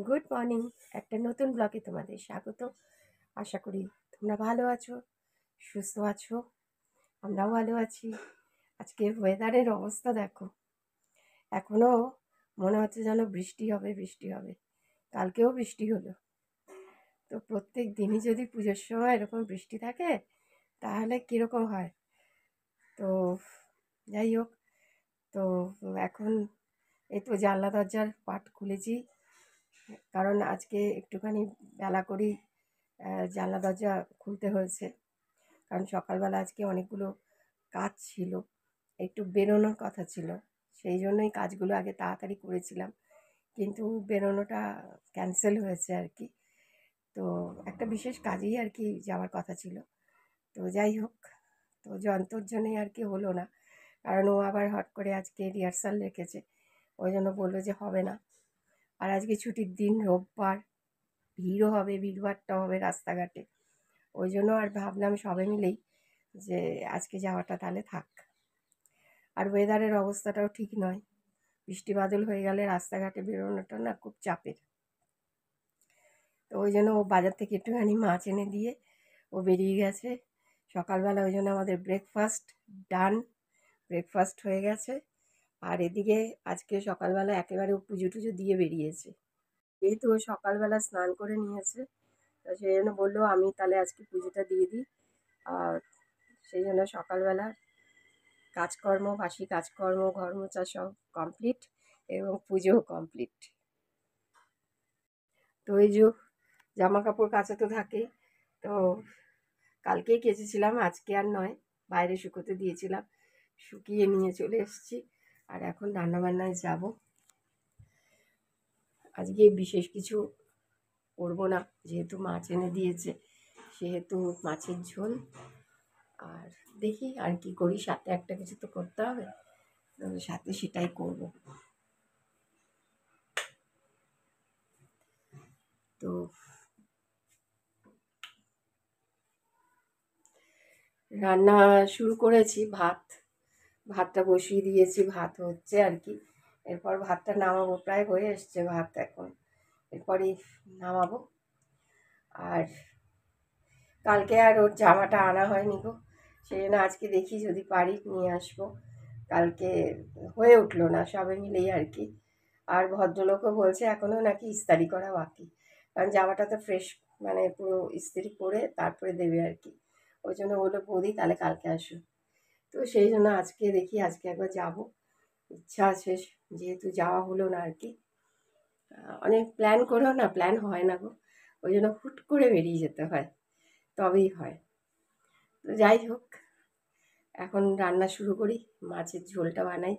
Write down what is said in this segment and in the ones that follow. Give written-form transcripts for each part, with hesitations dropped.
Good morning. একটা নতুন ব্লগে তোমাদের স্বাগত। আশা করি তোমরা ভালো আছো, সুস্থ আছো। আমরাও ভালো আছি। আজকে ওয়েদারের অবস্থা দেখো, এখনও মনে হচ্ছে যেন বৃষ্টি হবে বৃষ্টি হবে। কালকেও বৃষ্টি হলো। তো প্রত্যেক দিনই যদি পুজোর সময় এরকম বৃষ্টি থাকে তাহলে কীরকম হয়। তো যাই হোক, তো এখন এই তো জানলা দরজার পাট খুলেছি, কারণ আজকে একটুখানি বেলা করেই জানলা দরজা খুলতে হয়েছে। কারণ সকালবেলা আজকে অনেকগুলো কাজ ছিল, একটু বেরোনোর কথা ছিল, সেই জন্যই কাজগুলো আগে তাড়াতাড়ি করেছিলাম, কিন্তু বেরোনোটা ক্যান্সেল হয়েছে আর কি। তো একটা বিশেষ কাজেই আর কি যাওয়ার কথা ছিল। তো যাই হোক, তো যন্তর জন্যই আর কি হলো না, কারণ ও আবার হট করে আজকে রিহার্সাল রেখেছে, ওই জন্য বললো যে হবে না। আর আজকে ছুটির দিন, রোববার, ভিড়ও হবে, ভিড়ভাট্টা হবে রাস্তাঘাটে। ওই জন্য আর ভাবলাম সবে মিলেই যে আজকে যাওয়াটা তাহলে থাক। আর ওয়েদারের অবস্থাটাও ঠিক নয়, বৃষ্টি বাদল হয়ে গেলে রাস্তাঘাটে বেরোনোটা না খুব চাপের। তো ওই জন্য ও বাজার থেকে একটুখানি মাছ এনে দিয়ে ও বেরিয়ে গেছে সকালবেলা। ওই জন্য আমাদের ব্রেকফাস্ট ডান, ব্রেকফাস্ট হয়ে গেছে। আর এদিকে আজকে সকালবেলা একেবারে ও পুজো টুজো দিয়ে বেরিয়েছে, যেহেতু ও সকালবেলা স্নান করে নিয়েছে, তো সেই জন্য বললো আমি তাহলে আজকে পুজোটা দিয়ে দিই। আর সেই জন্য সকালবেলা কাজকর্ম, বাসি কাজকর্ম, ঘর মোছা সব কমপ্লিট এবং পুজোও কমপ্লিট। তো এই যে জামা কাপড় কাচা তো থাকেই, তো কালকেই কেচেছিলাম, আজকে আর নয়, বাইরে শুকোতে দিয়েছিলাম, শুকিয়ে নিয়ে চলে এসেছি। আর এখন রান্নাবান্নায় যাব। আজকে বিশেষ কিছু করবো না, যেহেতু মাছ এনে দিয়েছে, সেহেতু মাছের ঝোল। আর দেখি আর কি করি, সাথে একটা কিছু তো করতে হবে, সাথে সেটাই করব। তো রান্না শুরু করেছি, ভাতটা বসিয়ে দিয়েছি, ভাত হচ্ছে আর কি। এরপর ভাতটা নামাবো, প্রায় হয়ে এসছে ভাত এখন, এরপরই নামাবো। আর কালকে আর ওর জামাটা আনা হয়নি গো, সেই জন্য আজকে দেখি যদি পারি নিয়ে আসবো। কালকে হয়ে উঠলো না সবে মিলেই আর কি। আর ভদ্রলোকও বলছে এখনও নাকি ইস্তারি করা বাকি, কারণ জামাটা তো ফ্রেশ, মানে পুরো ইস্ত্রি করে তারপরে দেবে আর কি। ওই জন্য বললো বৌদি তাহলে কালকে আসো। তো সেই জন্য আজকে দেখি, আজকে একবার যাব, ইচ্ছা আছে, যেহেতু যাওয়া হলো না আর কি। অনেক প্ল্যান করেও না প্ল্যান হয় না গো, ওই জন্য হুট করে বেরিয়ে যেতে হয়, তবেই হয়। তো যাই হোক, এখন রান্না শুরু করি, মাছের ঝোলটা বানাই।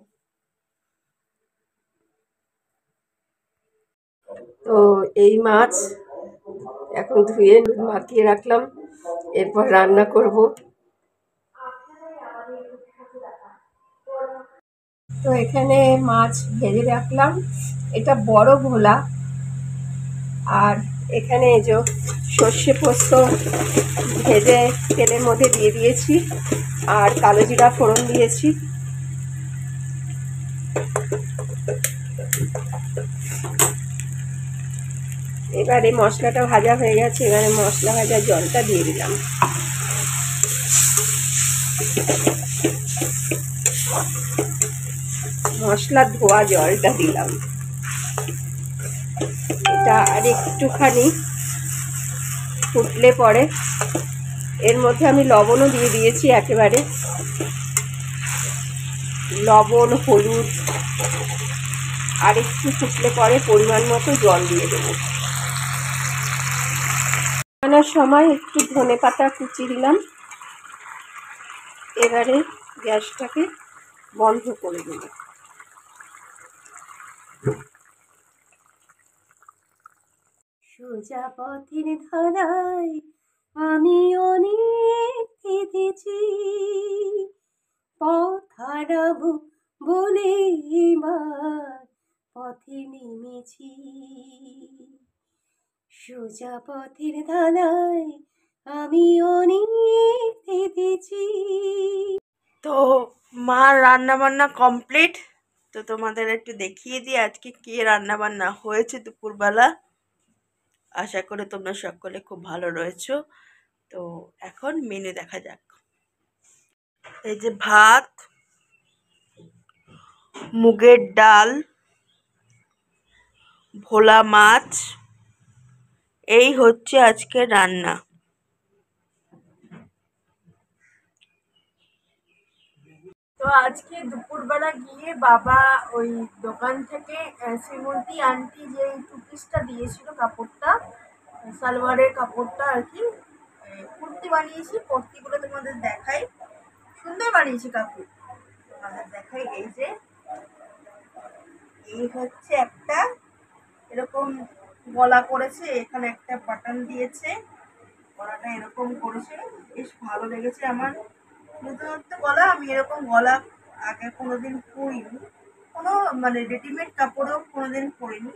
তো এই মাছ এখন ধুয়ে নুন মাখিয়ে রাখলাম, এরপর রান্না করব। তো এখানে মাছ ভেজে রাখলাম, এটা বড় ভোলা। আর এখানে এই যে সর্ষে পোস্ত ভেজে তেলের মধ্যে দিয়ে দিয়েছি, আর কালো জিরা ফোড়ন দিয়েছি। এবারে মশলাটা ভাজা হয়ে গেছে, এবারে মশলা ভাজা জলটা দিয়ে দিলাম। মশলা ধোয়া জলটা দিলাম। এটা আর একটুখানি ফুটলে পরে এর মধ্যে আমি লবণও দিয়ে দিয়েছি একেবারে, লবণ, হলুদ। আর একটু ফুটলে পরে পরিমাণ মতো জল দিয়ে দেবো। রান্নার সময় একটু ধনেপাতা কুচি দিলাম। এবারে গ্যাসটাকে বন্ধ করে দেব। সোজা পথের ধারায় আমি অনেক কেঁদেছি, পথ হারাবো বলে এবার পথে নেমেছি। সোজা পথের ধারায় আমি অনেক কেঁদেছি। তো মার রান্না বান্না কমপ্লিট। তো তোমাদের একটু দেখিয়ে দিই আজকে কি রান্না বান্না হয়েছে দুপুরবেলা। আশা করি তোমরা সকলে খুব ভালো রয়েছো। তো এখন মেনু দেখা যাক। এই যে ভাত, মুগের ডাল, ভোলা মাছ, এই হচ্ছে আজকে রান্না। তো আজকে দুপুরবেলা গিয়ে বাবা ওই দোকান থেকে শ্রীমন্তী আন্টি যে টু পিসটা দিয়েছিল, কাপড়টা সালোয়ারের কাপড়টা আর কি, কুর্তি বানিয়েছি। কুর্তিগুলো তোমাদের দেখাই, সুন্দর বানিয়েছি কাপড়, তোমাদের দেখাই। এই যে এই হচ্ছে একটা এরকম গলা করেছে, এখানে একটা বাটন দিয়েছে, গলাটা এরকম করেছে, বেশ ভালো লেগেছে আমার। নতুনত্ব গলা, আমি এরকম গলা আগে কোনোদিন পরিনি, কোনো মানে রেডিমেড কাপড়েও কোনোদিন পরিনি।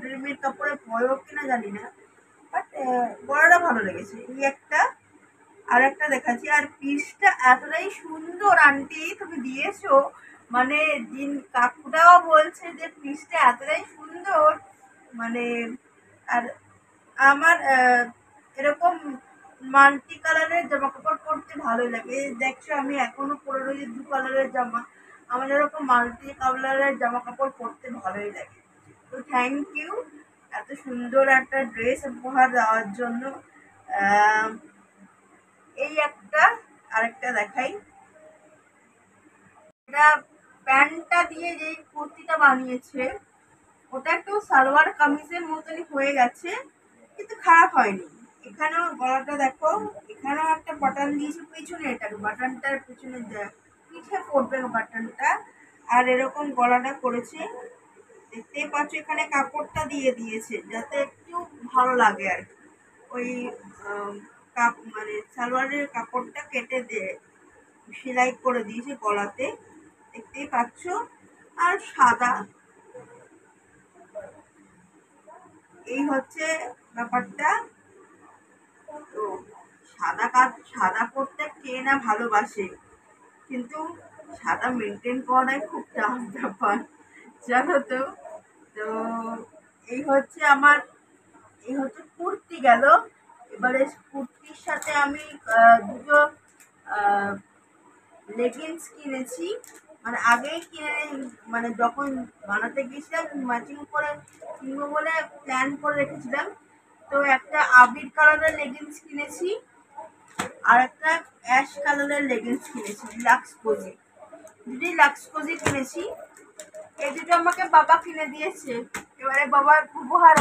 রেডিমেড কাপড়ে পরেও কিনা জানি না, বাট গলাটা ভালো লেগেছে। এই একটা, আর একটা দেখাচ্ছি। আর পিসটা এতটাই সুন্দর আন্টি তুমি দিয়েছো, মানে দিন কাকুটাও বলছে যে পিসটা এতটাই সুন্দর, মানে। আর আমার এরকম মাল্টি কালারের জামা কাপড় পরতে ভালো লাগে। দেখছো আমি এখনো পরে রয়েছি দু কালারের জামা, আমার এরকম মাল্টি কালারের জামা কাপড় পরতে ভালোই লাগে। তো থ্যাংক ইউ এত সুন্দর একটা ড্রেস উপহার দেওয়ার জন্য। এই একটা, আরেকটা দেখাই। এটা প্যান্টটা দিয়ে যে কুর্তিটা বানিয়েছে, ওটা একটু সালোয়ার কামিজের মতনই হয়ে গেছে, কিন্তু খারাপ হয়নি। এখানেও গলাটা দেখো, এখানেও একটা বাটন দিয়েছে পিছনে, এটার বাটনটার পিছনে পিঠে পড়বে বাটনটা, আর এরকম গলাটা করেছে। দেখতেই পাচ্ছ এখানে কাপড়টা দিয়ে দিয়েছে যাতে একটু ভালো লাগে আর কি। ওই মানে সালোয়ারের কাপড়টা কেটে দিয়ে সেলাই করে দিয়েছে গলাতে, দেখতেই পাচ্ছ। আর সাদা, এই হচ্ছে ব্যাপারটা। তো সাদা সাদা পরতে কে না ভালোবাসে, কিন্তু সাদা মেনটেন করাটাই খুব টাফ ব্যাপার, জানো তো। তো এই হচ্ছে আমার, এই হচ্ছে কুর্তি গেল। এবারে কুর্তির সাথে আমি দুটো লেগিংস কিনেছি, মানে আগেই কিনে, মানে যখন বানাতে গিয়েছিলাম ম্যাচিং করে কিনবো বলে প্ল্যান করে রেখেছিলাম। তো একটা আবির কালারের লেগিংস কিনেছি, আর একটা অ্যাশ কালারের লেগিংস কিনেছি, লাক্স কোজি, দুটোই লাক্স কোজি কিনেছি। এই দুটো আমাকে বাবা কিনে দিয়েছে। এবারে বাবার উপহার,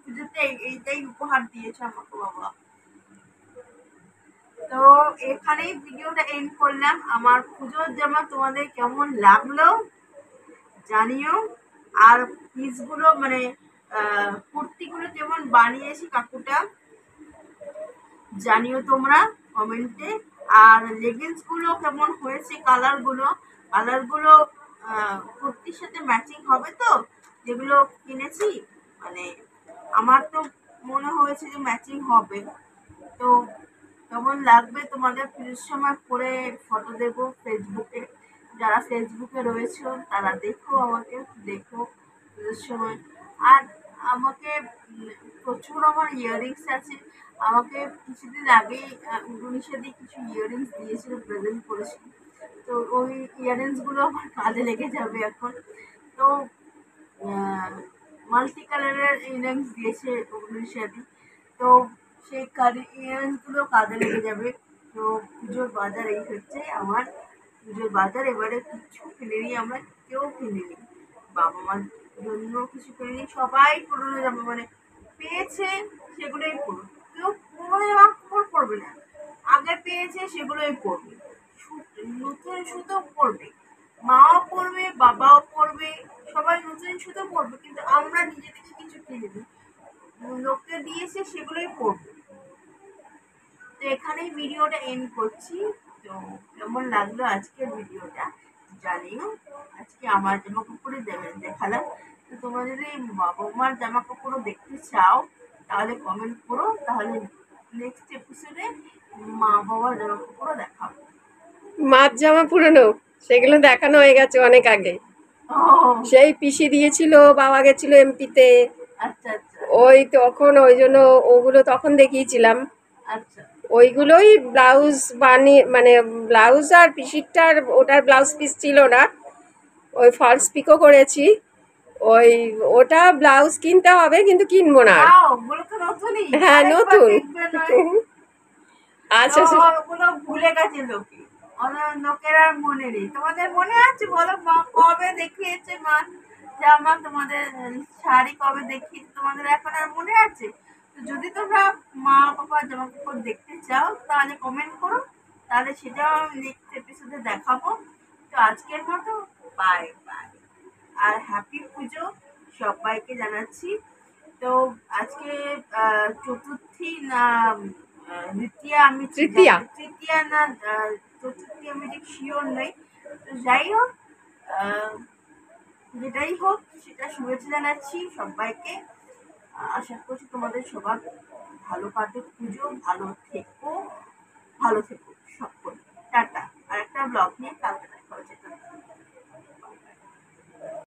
পুজোতে এইটাই উপহার দিয়েছে আমাকে বাবা। তো এখানেই ভিডিওটা এন্ড করলাম। আমার পুজোর জামা তোমাদের কেমন লাগলো জানিও, আর পিসগুলো মানে কুর্তিগুলো কেমন বানিয়েছি কাকুটা জানিও তোমরা কমেন্টে। আর লেগিংস গুলো কেমন হয়েছে, কালারগুলো কুর্তির সাথে ম্যাচিং হবে তো, যেগুলো কিনেছি, মানে আমার তো মনে হয়েছে যে ম্যাচিং হবে। তো কেমন লাগবে তোমাদের পুজোর সময় পরে ফটো দেবো ফেসবুকে, যারা ফেসবুকে রয়েছে তারা দেখো, আমাকে দেখো পুজোর সময়। আর আমাকে প্রচুর আমার ইয়াররিংস আছে, আমাকে কিছুদিন আগেই উড়িষ্যা দিয়ে কিছু ইয়াররিংস দিয়েছিল, প্রেজেন্ট করেছিল। তো ওই ইয়াররিংস গুলো আমার কাজে লেগে যাবে এখন। তো মাল্টি কালারের ইয়াররিংস দিয়েছে উড়িষ্যা দিয়ে, তো সেই ইয়াররিংসগুলো কাজে লেগে যাবে। তো পুজোর বাজার এই হচ্ছে আমার পুজোর বাজার। এবারে কিছু কিনিনি আমরা, কেউ কিনিনি, বাবা মার জন্য কিছু কিনিনি, সবাই পুরোনো জামা মানে পেয়েছে সেগুলোই পরবে, কেউ পুরোনো জামা কাপড় পরবে না, আগে পেয়েছে সেগুলোই পরবে। নতুন সুতো পরবে, মাও পরবে বাবাও পরবে, সবাই নতুন সুতো পরবে, কিন্তু আমরা নিজে থেকে কিছু কিনিনি, লোককে দিয়েছে সেগুলোই পরবে। তো এখানেই ভিডিওটা এন্ড করছি। তো কেমন লাগলো আজকের ভিডিওটা জানিও। আজকে আমার জামা কাপড়ে দেখালাম। তো তোমরা যদি বাবা মার জামা কাপড়ও দেখতে চাও তাহলে কমেন্ট করো, তাহলে নেক্সট এপিসোডে মা বাবার জামা কাপড়ও দেখাবো। মাছ জামা পুরনো, সেগুলো দেখানো হয়ে গেছে অনেক আগে। ও সেই পিসি দিয়েছিল, বাবা গেছিল এমপিতে। আচ্ছা আচ্ছা। ওই তখন ওই জন্য ওগুলো তখন দেখিয়েছিলাম, আচ্ছা ওইগুলোই ব্লাউজ বানিয়ে মানে ব্লাউজ আর পিসিরটার ওটার ব্লাউজ পিস ছিল না, ওই ফলস পিকো করেছি। ওই ওটা ব্লাউজ কিনতে হবে কিন্তু কিনবো না আর। নাও, ওগুলো তো নতুনই, হ্যাঁ আরেকবার নতুন। দেখবে নয়। তো আচ্ছা ওগুলো ভুলে গেছে লোকে, লোকের আর মনে নেই। তোমাদের মনে আছে বলো, মা কবে দেখিয়েছে, মা জামা তোমাদের, শাড়ি কবে দেখিয়েছে তোমাদের, এখন আর মনে আছে? তো যদি তোমরা মা বাবার জামা কাপড় দেখতে চাও তাহলে কমেন্ট করো, তাহলে সেটাও আমি নেক্সট এপিসোডে দেখাবো। তো আজকের মতো বাই বাই, আর হ্যাপি পুজো সবাইকে জানাচ্ছি। তো আজকে চতুর্থী না দ্বিতীয়া, আমি তৃতীয়া। তৃতীয়া না চতুর্থী আমি ঠিক শিওর নই। তো যাই হোক, আহ, যেটাই হোক সেটা শুভেচ্ছা জানাচ্ছি সবাইকে। আশা করছি তোমাদের সবার ভালো কাটুক পুজো, ভালো থেকো সকলে। টাটা। আর একটা ব্লগ নিয়ে কালকে দেখা হচ্ছে।